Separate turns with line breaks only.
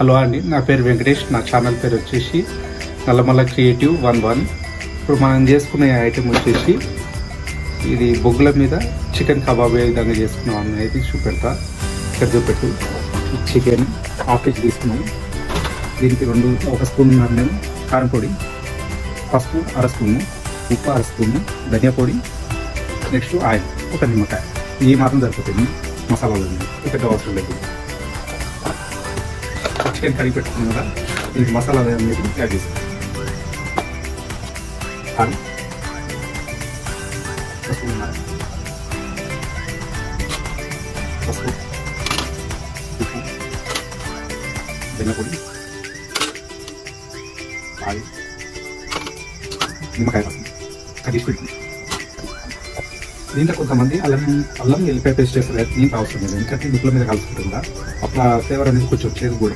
Hello అండి, నా పేరు వెంకటేష్. నా ఛానల్ పేరు వచ్చేసి నల్లమల్ల క్రియేటివ్ 11. ఇప్పుడు మనం చేసుకునే ఐటెం వచ్చేసి ఇది బొగ్గుల మీద చికెన్ కబాబ్ ఏ విధంగా చేసుకున్నాం అనేది చూపెడతా. ఇక్కడ చూపెట్టు. చికెన్ హాఫ్ కేజీ తీసుకున్నాం. దీనికి ఒక స్పూన్ అన్నం, కారం పొడి, పసుపు అర స్పూను, ఉప్పు అర స్పూను, ధనియా పొడి, నెక్స్ట్ ఆయిల్, ఒక నిమ్మకాయ. ఈ మాత్రం సరిపోతుంది. మసాలాలు ఇక్కడ అవసరం లేదు. చికెన్ కడిగి పెట్టుకున్నాం కదా, దీనికి మసాలాలు అనేది యాడ్ చేస్తాం. కారం, పసుపు, ఉప్పు, ధనియా పొడి, ఆయిల్, నిమ్మకాయ రసం కడిగి పెట్టి. దీంట్లో కొంతమంది అల్లం వెల్లిపాయ పేస్ట్ చేస్తారు. దీంట్లో అవసరం లేదు, ఎందుకంటే ముక్కల మీద కలుసుకుంటుందా అప్పుడు ఆ ఫ్లేవర్ అనేది కొంచెం చేదు కూడా.